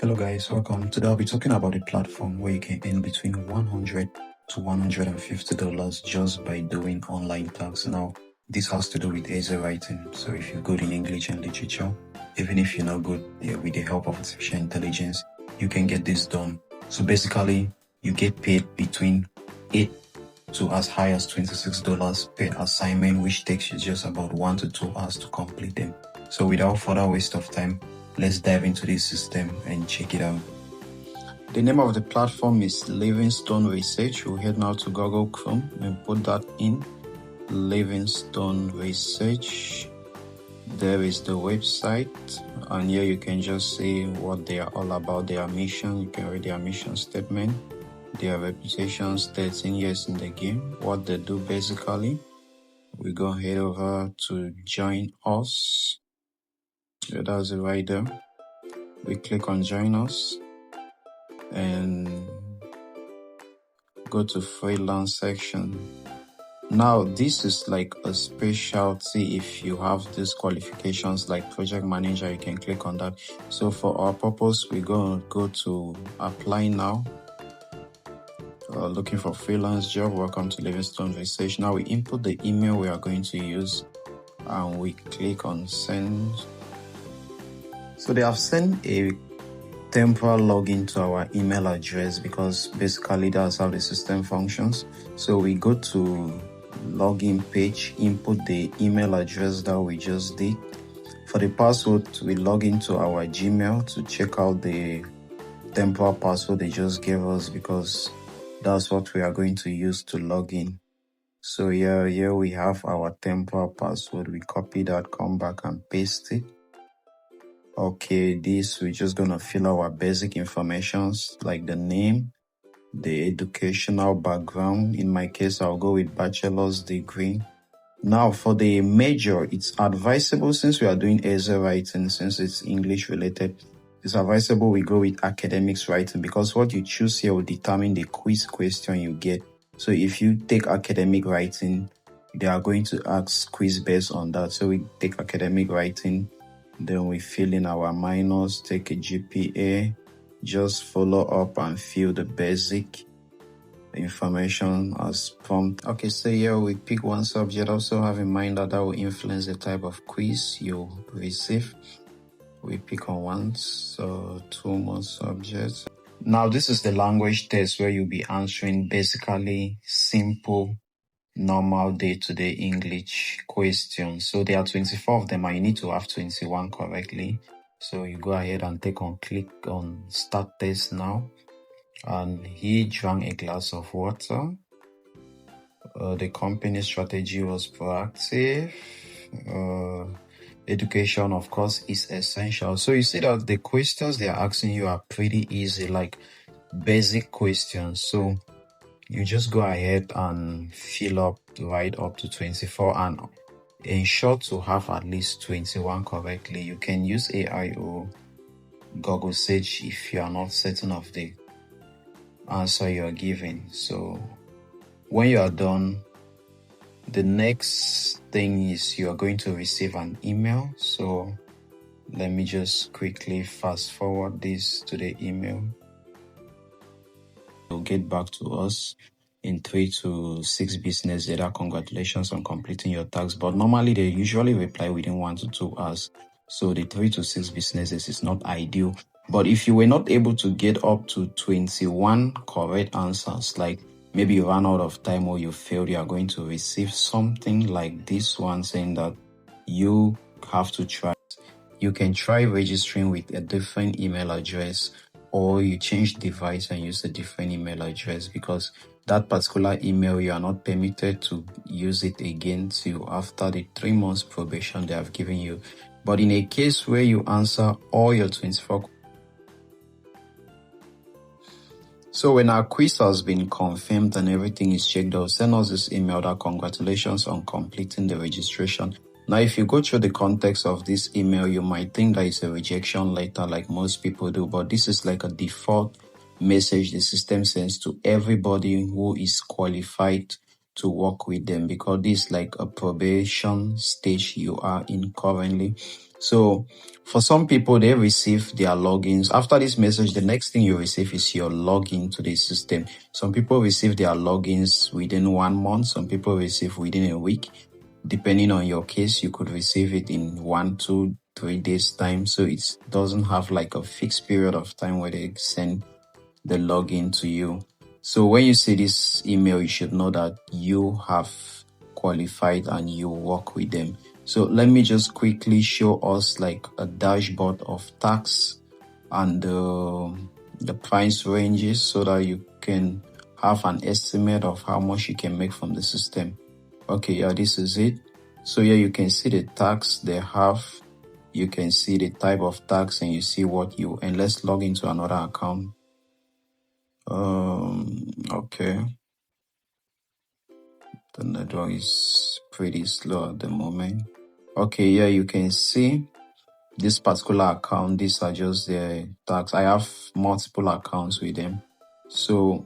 Hello guys, welcome. Today I'll be talking about a platform where you can earn between $100 to $150 just by doing online tasks. Now, this has to do with essay writing. So if you're good in English and literature, even if you're not good with the help of artificial intelligence, you can get this done. So basically, you get paid between $8 to as high as $26 per assignment, which takes you just about 1 to 2 hours to complete them. So without further waste of time, let's dive into this system and check it out. The name of the platform is Livingstone Research. We'll head now to Google Chrome and put that in. Livingstone Research. There is the website, and here you can just see what they are all about, their mission. You can read their mission statement, their reputation, 13 years in the game, what they do basically. We go head over to join us. Yeah, that's it right there. We click on join us and go to freelance section. Now this is like a specialty. If you have these qualifications like project manager, you can click on that. So for our purpose, we're going to go to apply now. Looking for freelance job. Welcome to Livingstone Research. Now we input the email we are going to use and we click on send. So they have sent a temporary login to our email address because basically that's how the system functions. So we go to login page, input the email address that we just did. For the password, we log into our Gmail to check out the temporary password they just gave us because that's what we are going to use to log in. So here we have our temporary password. We copy that, come back and paste it. Okay, we're just gonna fill our basic informations like the name, the educational background. In my case, I'll go with bachelor's degree. Now for the major, it's advisable, since we are doing essay writing, since it's English related, it's advisable we go with academics writing because what you choose here will determine the quiz question you get. So if you take academic writing, they are going to ask quiz based on that. So we take academic writing. Then we fill in our minors, take a GPA, just follow up and fill the basic information as prompt. Okay, so here we pick one subject. Also have in mind that will influence the type of quiz you receive. We pick on one, so 2 more subjects. Now this is the language test where you'll be answering basically simple normal day-to-day English questions. So there are 24 of them and you need to have 21 correctly. So you go ahead and click on start test now. And he drank a glass of water. The company strategy was proactive. Education, of course, is essential. So you see that the questions they are asking you are pretty easy, like basic questions. So you just go ahead and fill up right up to 24 and ensure to have at least 21 correctly. You can use AI or Google search if you are not certain of the answer you are giving. So when you are done, the next thing is you are going to receive an email. So let me just quickly fast forward this to the email. Will get back to us in 3 to 6 business days. Congratulations on completing your task. But normally they usually reply within 1 to 2 hours. So the 3 to 6 business days is not ideal. But if you were not able to get up to 21 correct answers, like maybe you ran out of time or you failed, you are going to receive something like this one saying that you have to try. You can try registering with a different email address, or you change device and use a different email address because that particular email you are not permitted to use it again till after the 3 months probation they have given you. But in a case where you answer all your 24, so when our quiz has been confirmed and everything is checked, they'll send us this email that congratulations on completing the registration. Now, if you go through the context of this email, you might think that it's a rejection letter like most people do, but this is like a default message the system sends to everybody who is qualified to work with them, because this is like a probation stage you are in currently. So for some people, they receive their logins. After this message, the next thing you receive is your login to the system. Some people receive their logins within 1 month. Some people receive within a week. Depending on your case, you could receive it in 1, 2, 3 days time. So it doesn't have like a fixed period of time where they send the login to you. So when you see this email, you should know that you have qualified and you work with them. So let me just quickly show us like a dashboard of tax and the price ranges, so that you can have an estimate of how much you can make from the system. Okay, yeah, this is it. So here you can see the tax they have. You can see the type of tax, and you see what you, and let's log into another account. Okay. The network is pretty slow at the moment. Okay, yeah, you can see this particular account. These are just the tax. I have multiple accounts with them. So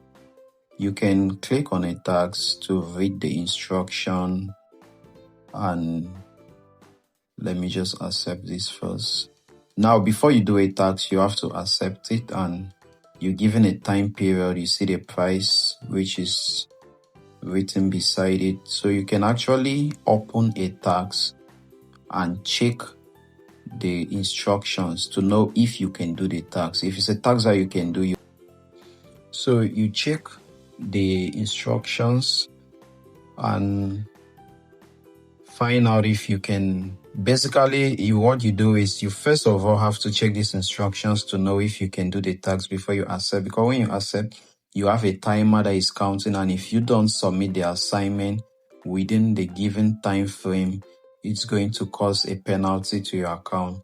you can click on a tax to read the instruction, and let me just accept this first. Now, before you do a tax, you have to accept it, and you're given a time period. You see the price, which is written beside it. So you can actually open a tax and check the instructions to know if you can do the tax. If it's a tax that you can do, so you check the instructions and find out if you can. Basically, what you do is you first of all have to check these instructions to know if you can do the tax before you accept, because when you accept, you have a timer that is counting, and if you don't submit the assignment within the given time frame, it's going to cause a penalty to your account.